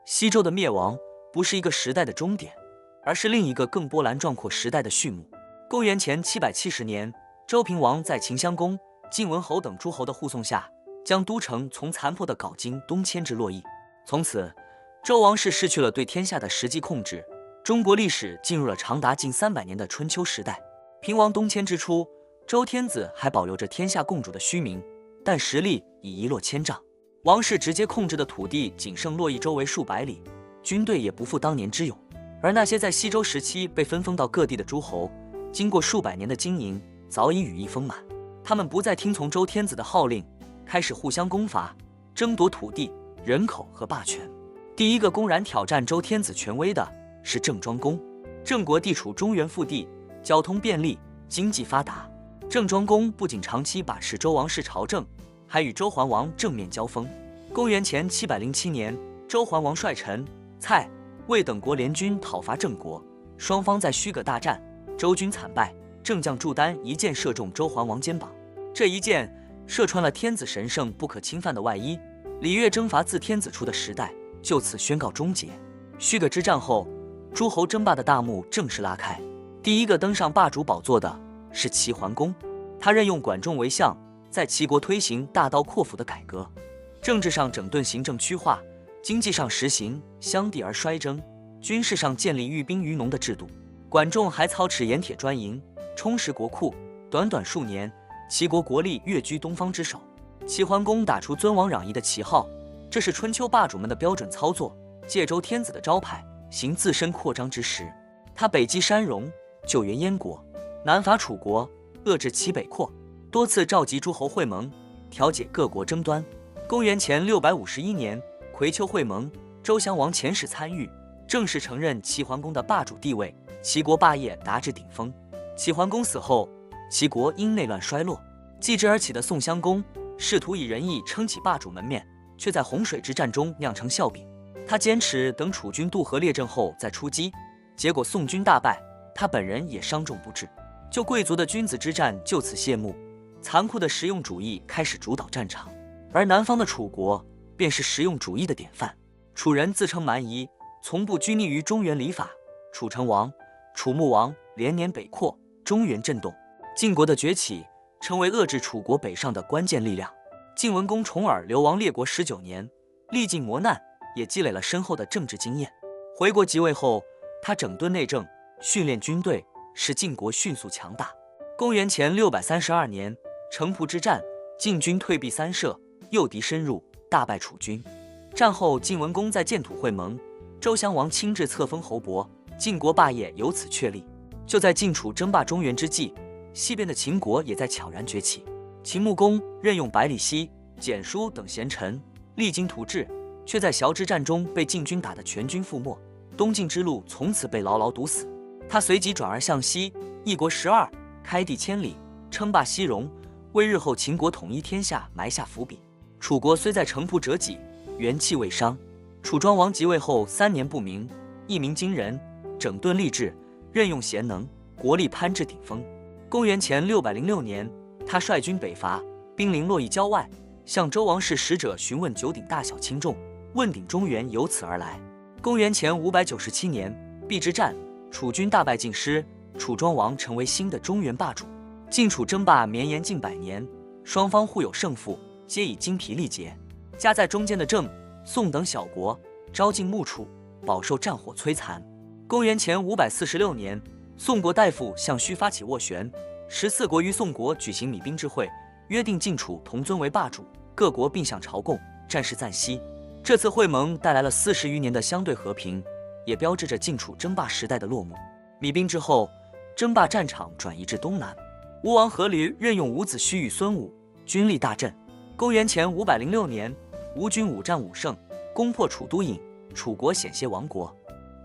西周的灭亡不是一个时代的终点，而是另一个更波澜壮阔时代的序幕。公元前770年，周平王在秦襄公、晋文侯等诸侯的护送下，将都城从残破的镐京东迁至洛邑。从此，周王室失去了对天下的实际控制，中国历史进入了长达近300年的春秋时代。平王东迁之初，周天子还保留着天下共主的虚名，但实力已一落千丈。王室直接控制的土地仅剩洛邑周围数百里，军队也不复当年之勇。而那些在西周时期被分封到各地的诸侯，经过数百年的经营，早已羽翼丰满。他们不再听从周天子的号令，开始互相攻伐，争夺土地、人口和霸权。第一个公然挑战周天子权威的是郑庄公。郑国地处中原腹地，交通便利，经济发达。郑庄公不仅长期把持周王室朝政，还与周桓王正面交锋。公元前707年，周桓王率陈、蔡、魏等国联军讨伐郑国，双方在虚葛大战，周军惨败。郑将祝丹一箭射中周桓王肩膀，这一箭射穿了天子神圣不可侵犯的外衣，礼乐征伐自天子出的时代就此宣告终结。虚葛之战后，诸侯争霸的大幕正式拉开。第一个登上霸主宝座的是齐桓公，他任用管仲为相，在齐国推行大刀阔斧的改革，政治上整顿行政区划，经济上实行相地而衰争，军事上建立寓兵于农的制度。管仲还操持盐铁专营，充实国库。短短数年，齐国国力跃居东方之首。齐桓公打出尊王攘夷的旗号，这是春秋霸主们的标准操作，借周天子的招牌，行自身扩张之实。他北击山戎，救援燕国，南伐楚国，遏制其北扩，多次召集诸侯会盟，调解各国争端。公元前651年，葵丘会盟，周襄王遣使参与，正式承认齐桓公的霸主地位，齐国霸业达至顶峰。齐桓公死后，齐国因内乱衰落，继之而起的宋襄公试图以仁义撑起霸主门面，却在洪水之战中酿成笑柄。他坚持等楚军渡河列阵后再出击，结果宋军大败，他本人也伤重不治。就贵族的君子之战就此谢幕，残酷的实用主义开始主导战场。而南方的楚国便是实用主义的典范。楚人自称蛮夷，从不拘泥于中原礼法。楚成王、楚穆王连年北扩，中原震动。晋国的崛起成为遏制楚国北上的关键力量。晋文公重耳流亡列国19年，历尽磨难，也积累了深厚的政治经验。回国即位后，他整顿内政，训练军队，使晋国迅速强大。公元前632年，城濮之战，晋军退避三舍，诱敌深入，大败楚军。战后，晋文公在建土会盟，周襄王亲自册封侯伯，晋国霸业由此确立。就在晋楚争霸中原之际，西边的秦国也在悄然崛起。秦穆公任用百里奚、蹇叔等贤臣，励精图治，却在崤之战中被晋军打得全军覆没，东晋之路从此被牢牢堵死。他随即转而向西，一国12，开地千里，称霸西戎，为日后秦国统一天下埋下伏笔。楚国虽在城濮折戟，元气未伤。楚庄王即位后3年不明，一鸣惊人，整顿吏治，任用贤能，国力攀至顶峰。公元前606年，他率军北伐，兵临洛邑郊外，向周王室使者询问九鼎大小轻重，问鼎中原由此而来。公元前597年，邲之战，楚军大败晋师，楚庄王成为新的中原霸主。晋楚争霸绵延近100年，双方互有胜负，皆以精疲力竭。夹在中间的郑、宋等小国朝晋暮楚，饱受战火摧残。公元前546年，宋国大夫向须发起斡旋，14国于宋国举行弭兵之会，约定晋楚同尊为霸主，各国并向朝贡，战事暂息。这次会盟带来了40余年的相对和平，也标志着晋楚争霸时代的落幕。弭兵之后，争霸战场转移至东南，吴王阖闾任用伍子胥与孙武，军力大振。公元前506年，吴军5战5胜，攻破楚都郢，楚国险些亡国。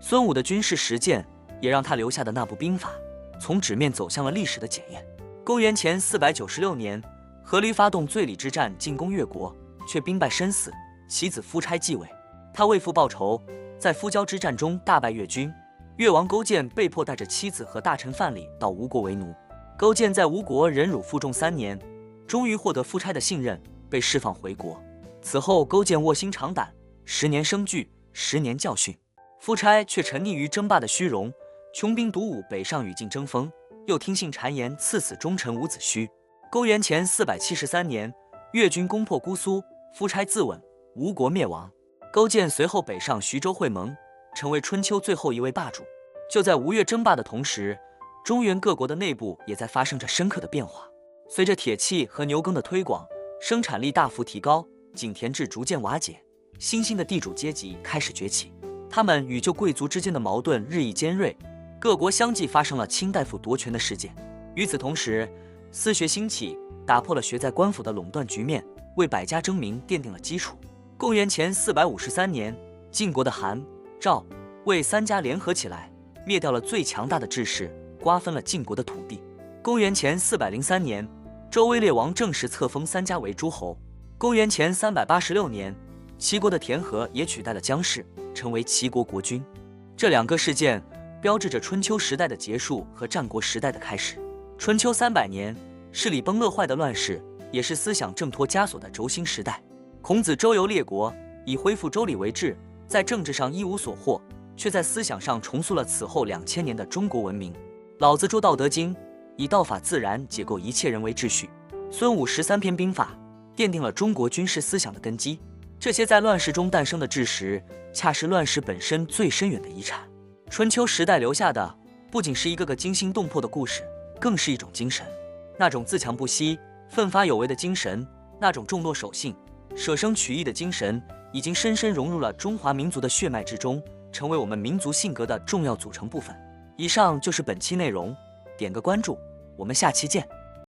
孙武的军事实践也让他留下的那部兵法从纸面走向了历史的检验。公元前496年，阖闾发动罪里之战进攻越国，却兵败身死，其子夫差继位。他为父报仇，在夫交之战中大败越军，越王勾践被迫带着妻子和大臣范蠡到吴国为奴。勾践在吴国忍辱负重3年，终于获得夫差的信任，被释放回国。此后勾践卧薪尝胆，10年生聚， 10年教训。夫差却沉溺于争霸的虚荣，穷兵黩武，北上与晋争锋，又听信谗言，赐死忠臣伍子胥。公元前473年，越军攻破姑苏，夫差自刎，吴国灭亡。勾践随后北上徐州会盟，成为春秋最后一位霸主。就在吴越争霸的同时，中原各国的内部也在发生着深刻的变化。随着铁器和牛耕的推广，生产力大幅提高，井田制逐渐瓦解，新兴的地主阶级开始崛起。他们与旧贵族之间的矛盾日益尖锐，各国相继发生了卿大夫夺权的事件。与此同时，私学兴起，打破了学在官府的垄断局面，为百家争鸣奠定了基础。公元前453年，晋国的韩、赵、魏三家联合起来，灭掉了最强大的智士，瓜分了晋国的土地。公元前403年，周威烈王正式册封三家为诸侯。公元前386年，齐国的田和也取代了姜氏，成为齐国国君。这两个事件标志着春秋时代的结束和战国时代的开始。春秋300年是礼崩乐坏的乱世，也是思想挣脱枷锁的轴心时代。孔子周游列国，以恢复周礼为治，在政治上一无所获，却在思想上重塑了此后2000年的中国文明。老子著《道德经》，以道法自然解构一切人为秩序。孙武13篇兵法，奠定了中国军事思想的根基。这些在乱世中诞生的志识，恰是乱世本身最深远的遗产。春秋时代留下的，不仅是一个个惊心动魄的故事，更是一种精神。那种自强不息、奋发有为的精神，那种重诺守信、舍生取义的精神，已经深深融入了中华民族的血脉之中，成为我们民族性格的重要组成部分。以上就是本期内容，点个关注，我们下期见。